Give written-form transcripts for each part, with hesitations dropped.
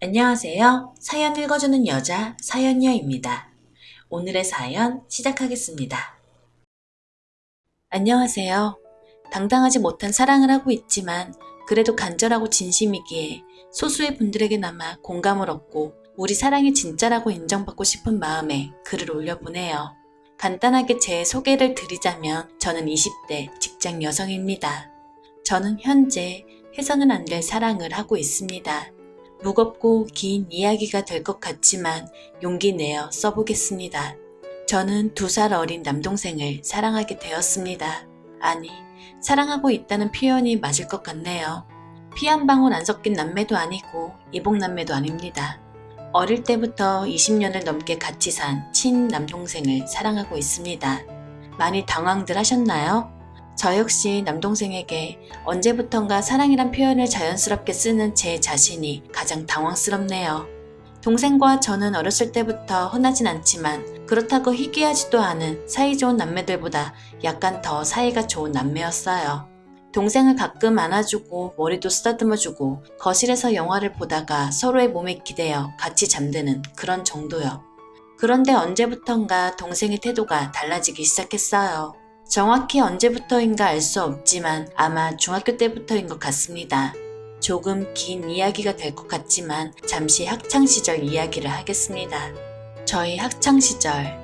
안녕하세요. 사연 읽어주는 여자 사연녀입니다. 오늘의 사연 시작하겠습니다. 안녕하세요. 당당하지 못한 사랑을 하고 있지만 그래도 간절하고 진심이기에 소수의 분들에게나마 공감을 얻고 우리 사랑이 진짜라고 인정받고 싶은 마음에 글을 올려보내요. 간단하게 제 소개를 드리자면 저는 20대 직장 여성입니다. 저는 현재 해서는 안 될 사랑을 하고 있습니다. 무겁고 긴 이야기가 될 것 같지만 용기 내어 써보겠습니다. 저는 2살 어린 남동생을 사랑하게 되었습니다. 아니, 사랑하고 있다는 표현이 맞을 것 같네요. 피 한 방울 안 섞인 남매도 아니고 이복남매도 아닙니다. 어릴 때부터 20년을 넘게 같이 산 친남동생을 사랑하고 있습니다. 많이 당황들 하셨나요? 저 역시 남동생에게 언제부턴가 사랑이란 표현을 자연스럽게 쓰는 제 자신이 가장 당황스럽네요. 동생과 저는 어렸을 때부터 흔하진 않지만 그렇다고 희귀하지도 않은 사이좋은 남매들보다 약간 더 사이가 좋은 남매였어요. 동생을 가끔 안아주고 머리도 쓰다듬어주고 거실에서 영화를 보다가 서로의 몸에 기대어 같이 잠드는 그런 정도요. 그런데 언제부턴가 동생의 태도가 달라지기 시작했어요. 정확히 언제부터인가 알 수 없지만 아마 중학교 때부터인 것 같습니다. 조금 긴 이야기가 될 것 같지만 잠시 학창시절 이야기를 하겠습니다. 저희 학창시절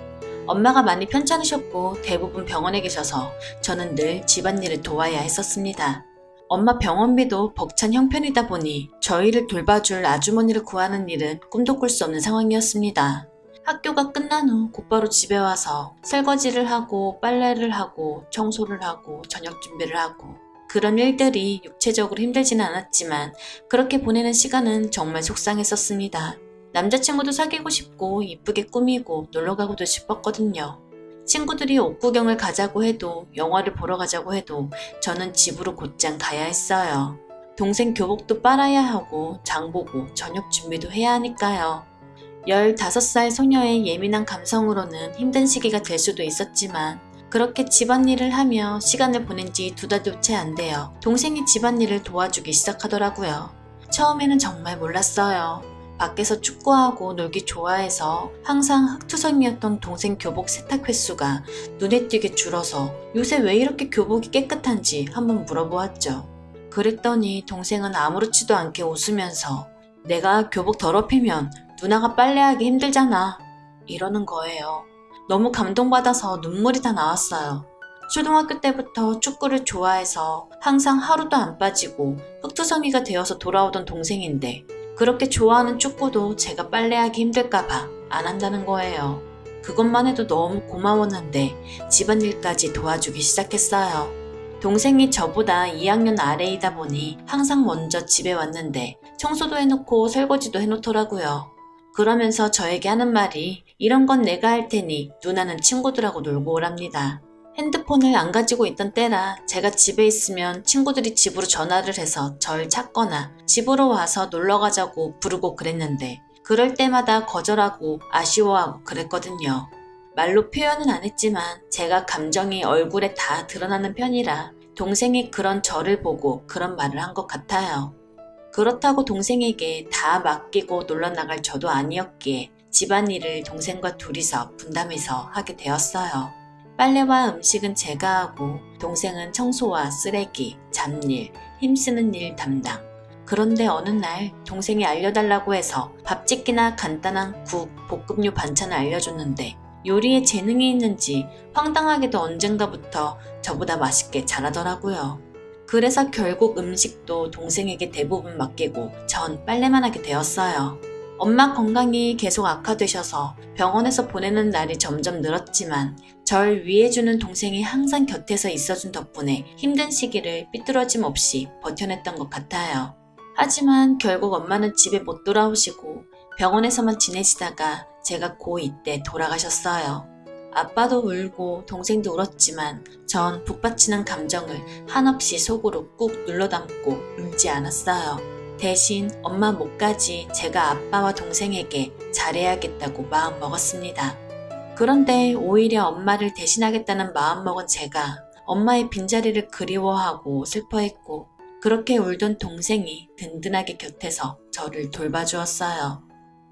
엄마가 많이 편찮으셨고 대부분 병원에 계셔서 저는 늘 집안일을 도와야 했었습니다. 엄마 병원비도 벅찬 형편이다 보니 저희를 돌봐줄 아주머니를 구하는 일은 꿈도 꿀 수 없는 상황이었습니다. 학교가 끝난 후 곧바로 집에 와서 설거지를 하고 빨래를 하고 청소를 하고 저녁 준비를 하고 그런 일들이 육체적으로 힘들지는 않았지만 그렇게 보내는 시간은 정말 속상했었습니다. 남자친구도 사귀고 싶고 이쁘게 꾸미고 놀러가고도 싶었거든요. 친구들이 옷 구경을 가자고 해도 영화를 보러 가자고 해도 저는 집으로 곧장 가야 했어요. 동생 교복도 빨아야 하고 장 보고 저녁 준비도 해야 하니까요. 15살 소녀의 예민한 감성으로는 힘든 시기가 될 수도 있었지만 그렇게 집안일을 하며 시간을 보낸 지 2달도 채 안 돼요. 동생이 집안일을 도와주기 시작하더라고요. 처음에는 정말 몰랐어요. 밖에서 축구하고 놀기 좋아해서 항상 흙투성이었던 동생 교복 세탁 횟수가 눈에 띄게 줄어서 요새 왜 이렇게 교복이 깨끗한지 한번 물어보았죠. 그랬더니 동생은 아무렇지도 않게 웃으면서 내가 교복 더럽히면 누나가 빨래하기 힘들잖아. 이러는 거예요. 너무 감동받아서 눈물이 다 나왔어요. 초등학교 때부터 축구를 좋아해서 항상 하루도 안 빠지고 흙투성이가 되어서 돌아오던 동생인데 그렇게 좋아하는 축구도 제가 빨래하기 힘들까봐 안 한다는 거예요. 그것만 해도 너무 고마웠는데 집안일까지 도와주기 시작했어요. 동생이 저보다 2학년 아래이다 보니 항상 먼저 집에 왔는데 청소도 해놓고 설거지도 해놓더라고요. 그러면서 저에게 하는 말이 이런 건 내가 할 테니 누나는 친구들하고 놀고 오랍니다. 핸드폰을 안 가지고 있던 때라 제가 집에 있으면 친구들이 집으로 전화를 해서 절 찾거나 집으로 와서 놀러 가자고 부르고 그랬는데 그럴 때마다 거절하고 아쉬워하고 그랬거든요. 말로 표현은 안 했지만 제가 감정이 얼굴에 다 드러나는 편이라 동생이 그런 저를 보고 그런 말을 한 것 같아요. 그렇다고 동생에게 다 맡기고 놀러 나갈 저도 아니었기에 집안일을 동생과 둘이서 분담해서 하게 되었어요. 빨래와 음식은 제가 하고 동생은 청소와 쓰레기, 잡일, 힘쓰는 일 담당. 그런데 어느 날 동생이 알려달라고 해서 밥짓기나 간단한 국, 볶음류 반찬을 알려줬는데 요리에 재능이 있는지 황당하게도 언젠가부터 저보다 맛있게 잘하더라고요. 그래서 결국 음식도 동생에게 대부분 맡기고 전 빨래만 하게 되었어요. 엄마 건강이 계속 악화되셔서 병원에서 보내는 날이 점점 늘었지만 절 위해주는 동생이 항상 곁에서 있어준 덕분에 힘든 시기를 삐뚤어짐 없이 버텨냈던 것 같아요. 하지만 결국 엄마는 집에 못 돌아오시고 병원에서만 지내시다가 제가 고2 때 돌아가셨어요. 아빠도 울고 동생도 울었지만 전 북받치는 감정을 한없이 속으로 꾹 눌러담고 울지 않았어요. 대신 엄마 몫까지 제가 아빠와 동생에게 잘해야겠다고 마음먹었습니다. 그런데 오히려 엄마를 대신하겠다는 마음먹은 제가 엄마의 빈자리를 그리워하고 슬퍼했고 그렇게 울던 동생이 든든하게 곁에서 저를 돌봐주었어요.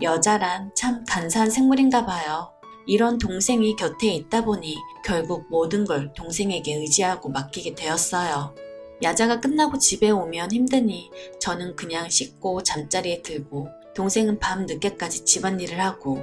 여자란 참 간사한 생물인가 봐요. 이런 동생이 곁에 있다 보니 결국 모든 걸 동생에게 의지하고 맡기게 되었어요. 야자가 끝나고 집에 오면 힘드니 저는 그냥 씻고 잠자리에 들고 동생은 밤 늦게까지 집안일을 하고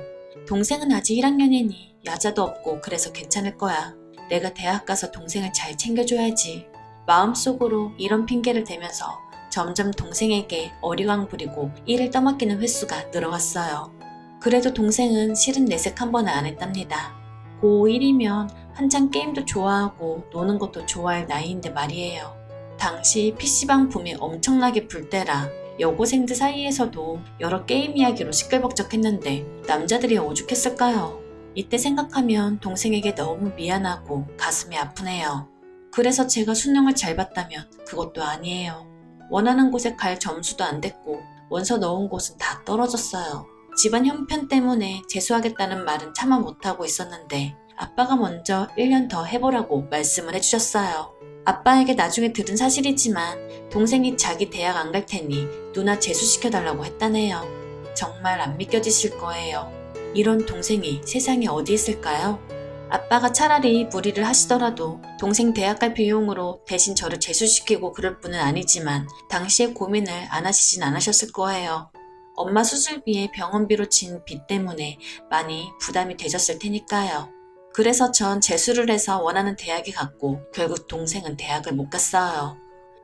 동생은 아직 1학년이니 야자도 없고 그래서 괜찮을 거야. 내가 대학 가서 동생을 잘 챙겨줘야지. 마음속으로 이런 핑계를 대면서 점점 동생에게 어리광 부리고 일을 떠맡기는 횟수가 늘어갔어요. 그래도 동생은 실은 내색 한 번은 안 했답니다. 고1이면 한창 게임도 좋아하고 노는 것도 좋아할 나이인데 말이에요. 당시 PC방 붐이 엄청나게 불 때라 여고생들 사이에서도 여러 게임 이야기로 시끌벅적했는데 남자들이 오죽했을까요? 이때 생각하면 동생에게 너무 미안하고 가슴이 아프네요. 그래서 제가 수능을 잘 봤다면 그것도 아니에요. 원하는 곳에 갈 점수도 안 됐고 원서 넣은 곳은 다 떨어졌어요. 집안 형편 때문에 재수하겠다는 말은 차마 못하고 있었는데 아빠가 먼저 1년 더 해보라고 말씀을 해주셨어요. 아빠에게 나중에 들은 사실이지만 동생이 자기 대학 안 갈 테니 누나 재수시켜달라고 했다네요. 정말 안 믿겨지실 거예요. 이런 동생이 세상에 어디 있을까요? 아빠가 차라리 무리를 하시더라도 동생 대학 갈 비용으로 대신 저를 재수시키고 그럴 분은 아니지만 당시에 고민을 안 하시진 않으셨을 거예요. 엄마 수술비에 병원비로 진 빚 때문에 많이 부담이 되셨을 테니까요. 그래서 전 재수를 해서 원하는 대학에 갔고 결국 동생은 대학을 못 갔어요.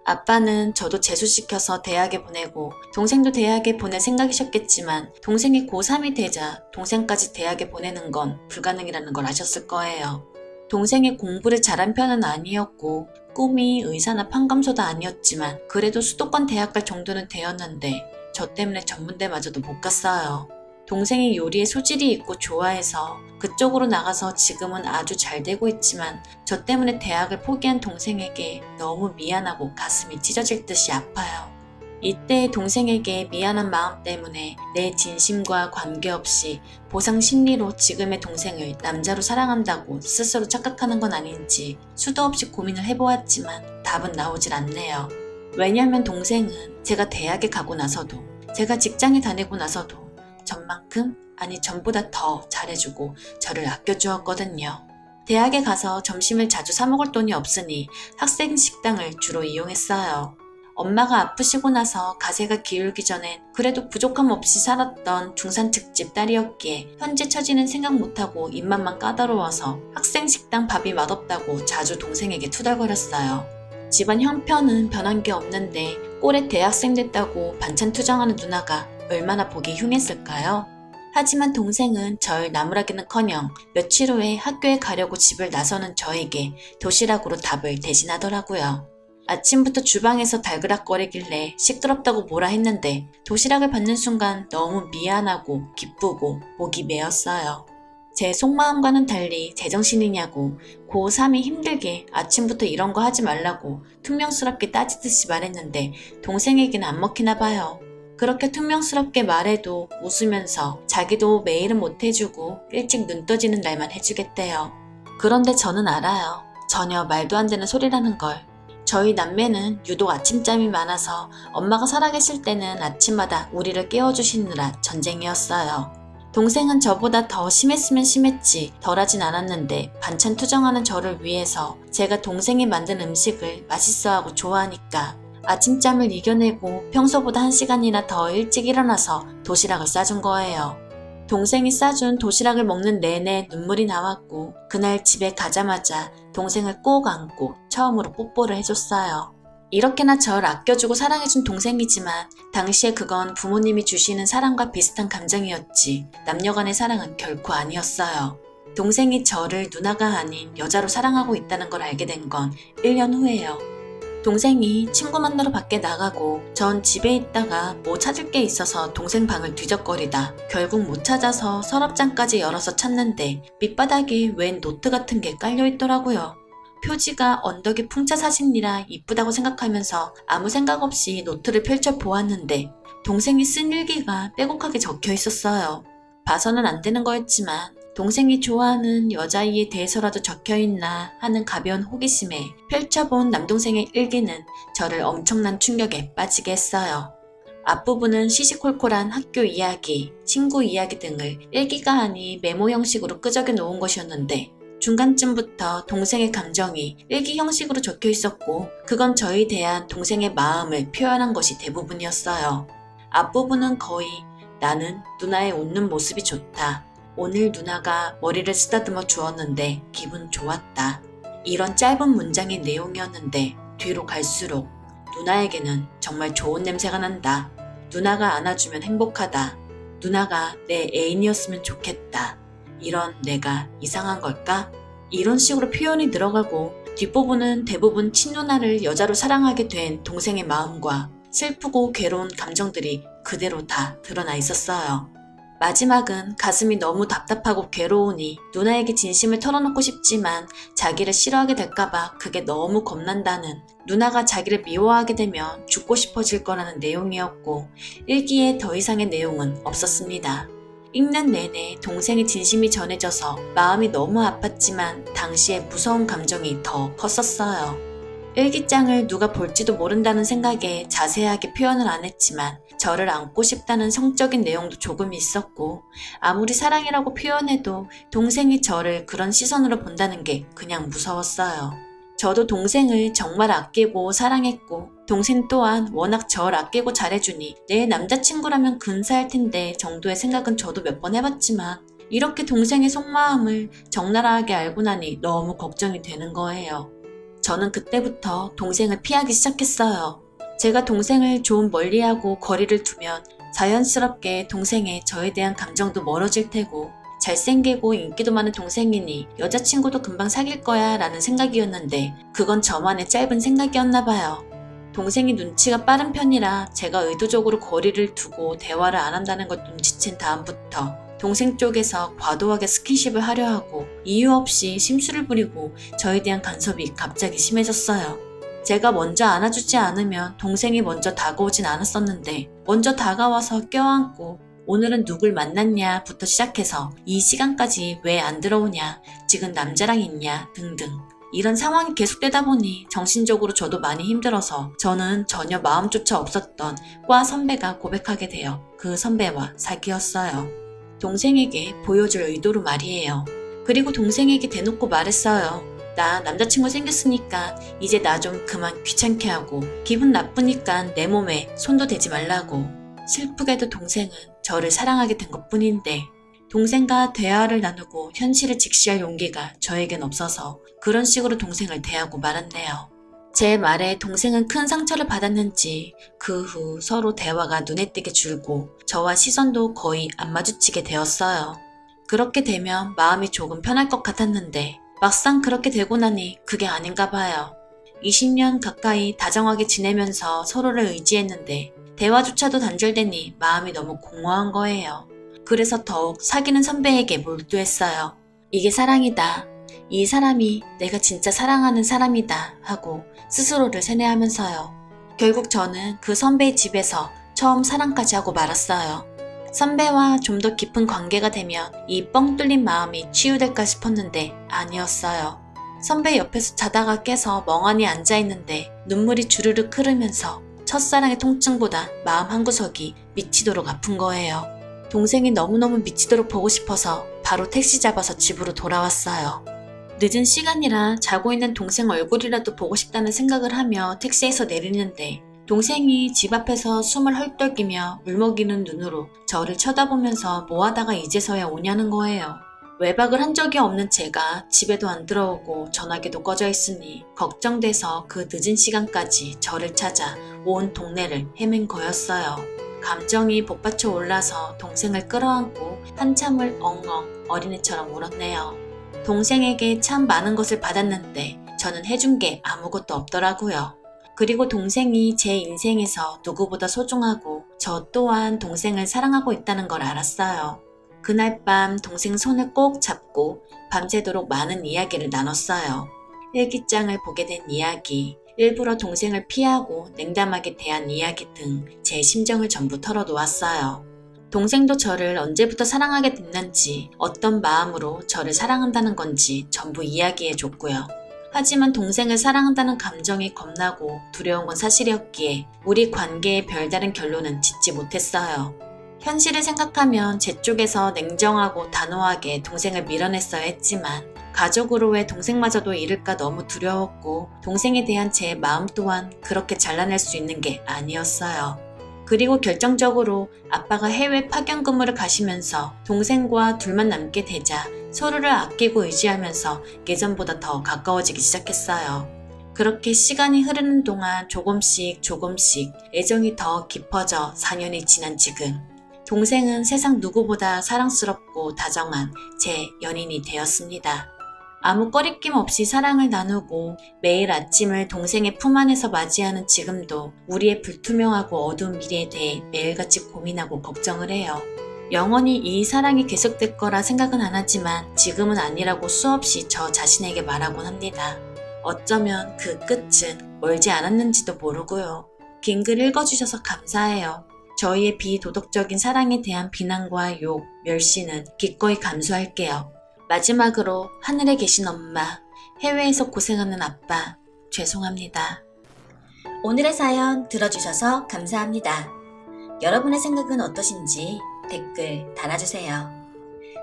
아빠는 저도 재수시켜서 대학에 보내고 동생도 대학에 보낼 생각이셨겠지만 동생이 고3이 되자 동생까지 대학에 보내는 건 불가능이라는 걸 아셨을 거예요. 동생이 공부를 잘한 편은 아니었고 꿈이 의사나 판검소도 아니었지만 그래도 수도권 대학 갈 정도는 되었는데 저 때문에 전문대마저도 못 갔어요. 동생이 요리에 소질이 있고 좋아해서 그쪽으로 나가서 지금은 아주 잘 되고 있지만 저 때문에 대학을 포기한 동생에게 너무 미안하고 가슴이 찢어질 듯이 아파요. 이때 동생에게 미안한 마음 때문에 내 진심과 관계없이 보상 심리로 지금의 동생을 남자로 사랑한다고 스스로 착각하는 건 아닌지 수도 없이 고민을 해보았지만 답은 나오질 않네요. 왜냐면 동생은 제가 대학에 가고 나서도 제가 직장에 다니고 나서도 전만큼 아니 전보다 더 잘해주고 저를 아껴주었거든요. 대학에 가서 점심을 자주 사 먹을 돈이 없으니 학생 식당을 주로 이용했어요. 엄마가 아프시고 나서 가세가 기울기 전엔 그래도 부족함 없이 살았던 중산층집 딸이었기에 현재 처지는 생각 못하고 입맛만 까다로워서 학생 식당 밥이 맛없다고 자주 동생에게 투덜거렸어요. 집안 형편은 변한 게 없는데 꼴에 대학생 됐다고 반찬 투정하는 누나가 얼마나 보기 흉했을까요? 하지만 동생은 절 나무라기는커녕 며칠 후에 학교에 가려고 집을 나서는 저에게 도시락으로 답을 대신하더라고요. 아침부터 주방에서 달그락거리길래 시끄럽다고 뭐라 했는데 도시락을 받는 순간 너무 미안하고 기쁘고 목이 메었어요. 제 속마음과는 달리 제정신이냐고 고3이 힘들게 아침부터 이런 거 하지 말라고 퉁명스럽게 따지듯이 말했는데 동생에게는 안 먹히나 봐요. 그렇게 퉁명스럽게 말해도 웃으면서 자기도 매일은 못 해주고 일찍 눈 떠지는 날만 해주겠대요. 그런데 저는 알아요. 전혀 말도 안 되는 소리라는 걸. 저희 남매는 유독 아침잠이 많아서 엄마가 살아계실 때는 아침마다 우리를 깨워주시느라 전쟁이었어요. 동생은 저보다 더 심했으면 심했지 덜하진 않았는데 반찬 투정하는 저를 위해서 제가 동생이 만든 음식을 맛있어하고 좋아하니까 아침잠을 이겨내고 평소보다 1시간이나 더 일찍 일어나서 도시락을 싸준 거예요. 동생이 싸준 도시락을 먹는 내내 눈물이 나왔고 그날 집에 가자마자 동생을 꼭 안고 처음으로 뽀뽀를 해줬어요. 이렇게나 절 아껴주고 사랑해준 동생이지만 당시에 그건 부모님이 주시는 사랑과 비슷한 감정이었지 남녀간의 사랑은 결코 아니었어요. 동생이 저를 누나가 아닌 여자로 사랑하고 있다는 걸 알게 된 건 1년 후예요. 동생이 친구 만나러 밖에 나가고 전 집에 있다가 뭐 찾을 게 있어서 동생 방을 뒤적거리다 결국 못 찾아서 서랍장까지 열어서 찾는데 밑바닥에 웬 노트 같은 게 깔려있더라고요. 표지가 언덕의 풍차 사진이라 이쁘다고 생각하면서 아무 생각 없이 노트를 펼쳐 보았는데 동생이 쓴 일기가 빼곡하게 적혀 있었어요. 봐서는 안 되는 거였지만 동생이 좋아하는 여자아이에 대해서라도 적혀있나 하는 가벼운 호기심에 펼쳐본 남동생의 일기는 저를 엄청난 충격에 빠지게 했어요. 앞부분은 시시콜콜한 학교 이야기, 친구 이야기 등을 일기가 아니 메모 형식으로 끄적여 놓은 것이었는데 중간쯤부터 동생의 감정이 일기 형식으로 적혀 있었고 그건 저에 대한 동생의 마음을 표현한 것이 대부분이었어요. 앞부분은 거의 나는 누나의 웃는 모습이 좋다. 오늘 누나가 머리를 쓰다듬어 주었는데 기분 좋았다. 이런 짧은 문장의 내용이었는데 뒤로 갈수록 누나에게는 정말 좋은 냄새가 난다. 누나가 안아주면 행복하다. 누나가 내 애인이었으면 좋겠다. 이런 내가 이상한 걸까? 이런 식으로 표현이 들어가고 뒷부분은 대부분 친누나를 여자로 사랑하게 된 동생의 마음과 슬프고 괴로운 감정들이 그대로 다 드러나 있었어요. 마지막은 가슴이 너무 답답하고 괴로우니 누나에게 진심을 털어놓고 싶지만 자기를 싫어하게 될까봐 그게 너무 겁난다는 누나가 자기를 미워하게 되면 죽고 싶어질 거라는 내용이었고 일기에 더 이상의 내용은 없었습니다. 읽는 내내 동생의 진심이 전해져서 마음이 너무 아팠지만 당시에 무서운 감정이 더 컸었어요. 일기장을 누가 볼지도 모른다는 생각에 자세하게 표현을 안 했지만 저를 안고 싶다는 성적인 내용도 조금 있었고 아무리 사랑이라고 표현해도 동생이 저를 그런 시선으로 본다는 게 그냥 무서웠어요. 저도 동생을 정말 아끼고 사랑했고 동생 또한 워낙 저를 아끼고 잘해주니 내 남자친구라면 근사할 텐데 정도의 생각은 저도 몇 번 해봤지만 이렇게 동생의 속마음을 적나라하게 알고 나니 너무 걱정이 되는 거예요. 저는 그때부터 동생을 피하기 시작했어요. 제가 동생을 좀 멀리하고 거리를 두면 자연스럽게 동생의 저에 대한 감정도 멀어질 테고 잘생기고 인기도 많은 동생이니 여자친구도 금방 사귈 거야 라는 생각이었는데 그건 저만의 짧은 생각이었나 봐요. 동생이 눈치가 빠른 편이라 제가 의도적으로 거리를 두고 대화를 안 한다는 걸 눈치챈 다음부터 동생 쪽에서 과도하게 스킨십을 하려 하고 이유 없이 심술을 부리고 저에 대한 간섭이 갑자기 심해졌어요. 제가 먼저 안아주지 않으면 동생이 먼저 다가오진 않았었는데 먼저 다가와서 껴안고 오늘은 누굴 만났냐 부터 시작해서 이 시간까지 왜 안 들어오냐, 지금 남자랑 있냐 등등 이런 상황이 계속되다 보니 정신적으로 저도 많이 힘들어서 저는 전혀 마음조차 없었던 과 선배가 고백하게 되어 그 선배와 사귀었어요. 동생에게 보여줄 의도로 말이에요. 그리고 동생에게 대놓고 말했어요. 나 남자친구 생겼으니까 이제 나 좀 그만 귀찮게 하고 기분 나쁘니까 내 몸에 손도 대지 말라고. 슬프게도 동생은 저를 사랑하게 된 것뿐인데 동생과 대화를 나누고 현실을 직시할 용기가 저에겐 없어서 그런 식으로 동생을 대하고 말았네요. 제 말에 동생은 큰 상처를 받았는지 그 후 서로 대화가 눈에 띄게 줄고 저와 시선도 거의 안 마주치게 되었어요. 그렇게 되면 마음이 조금 편할 것 같았는데 막상 그렇게 되고 나니 그게 아닌가 봐요. 20년 가까이 다정하게 지내면서 서로를 의지했는데 대화조차도 단절되니 마음이 너무 공허한 거예요. 그래서 더욱 사귀는 선배에게 몰두했어요. 이게 사랑이다. 이 사람이 내가 진짜 사랑하는 사람이다 하고 스스로를 세뇌하면서요. 결국 저는 그 선배의 집에서 처음 사랑까지 하고 말았어요. 선배와 좀 더 깊은 관계가 되면 이 뻥 뚫린 마음이 치유될까 싶었는데 아니었어요. 선배 옆에서 자다가 깨서 멍하니 앉아있는데 눈물이 주르륵 흐르면서 첫사랑의 통증보다 마음 한구석이 미치도록 아픈 거예요. 동생이 너무너무 미치도록 보고 싶어서 바로 택시 잡아서 집으로 돌아왔어요. 늦은 시간이라 자고 있는 동생 얼굴이라도 보고 싶다는 생각을 하며 택시에서 내리는데 동생이 집 앞에서 숨을 헐떡이며 울먹이는 눈으로 저를 쳐다보면서 뭐하다가 이제서야 오냐는 거예요. 외박을 한 적이 없는 제가 집에도 안 들어오고 전화기도 꺼져 있으니 걱정돼서 그 늦은 시간까지 저를 찾아 온 동네를 헤맨 거였어요. 감정이 복받쳐 올라서 동생을 끌어안고 한참을 엉엉 어린애처럼 울었네요. 동생에게 참 많은 것을 받았는데 저는 해준 게 아무것도 없더라고요. 그리고 동생이 제 인생에서 누구보다 소중하고 저 또한 동생을 사랑하고 있다는 걸 알았어요. 그날 밤 동생 손을 꼭 잡고 밤새도록 많은 이야기를 나눴어요. 일기장을 보게 된 이야기, 일부러 동생을 피하고 냉담하게 대한 이야기 등 제 심정을 전부 털어놓았어요. 동생도 저를 언제부터 사랑하게 됐는지, 어떤 마음으로 저를 사랑한다는 건지 전부 이야기해 줬고요. 하지만 동생을 사랑한다는 감정이 겁나고 두려운 건 사실이었기에 우리 관계에 별다른 결론은 짓지 못했어요. 현실을 생각하면 제 쪽에서 냉정하고 단호하게 동생을 밀어냈어야 했지만 가족으로의 동생마저도 잃을까 너무 두려웠고 동생에 대한 제 마음 또한 그렇게 잘라낼 수 있는 게 아니었어요. 그리고 결정적으로 아빠가 해외 파견 근무를 가시면서 동생과 둘만 남게 되자 서로를 아끼고 의지하면서 예전보다 더 가까워지기 시작했어요. 그렇게 시간이 흐르는 동안 조금씩 애정이 더 깊어져 4년이 지난 지금 동생은 세상 누구보다 사랑스럽고 다정한 제 연인이 되었습니다. 아무 꺼리낌 없이 사랑을 나누고 매일 아침을 동생의 품 안에서 맞이하는 지금도 우리의 불투명하고 어두운 미래에 대해 매일같이 고민하고 걱정을 해요. 영원히 이 사랑이 계속될 거라 생각은 안 하지만 지금은 아니라고 수없이 저 자신에게 말하곤 합니다. 어쩌면 그 끝은 멀지 않았는지도 모르고요. 긴 글 읽어주셔서 감사해요. 저희의 비도덕적인 사랑에 대한 비난과 욕, 멸시는 기꺼이 감수할게요. 마지막으로 하늘에 계신 엄마, 해외에서 고생하는 아빠, 죄송합니다. 오늘의 사연 들어주셔서 감사합니다. 여러분의 생각은 어떠신지 댓글 달아주세요.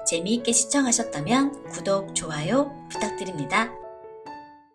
재미있게 시청하셨다면 구독, 좋아요 부탁드립니다.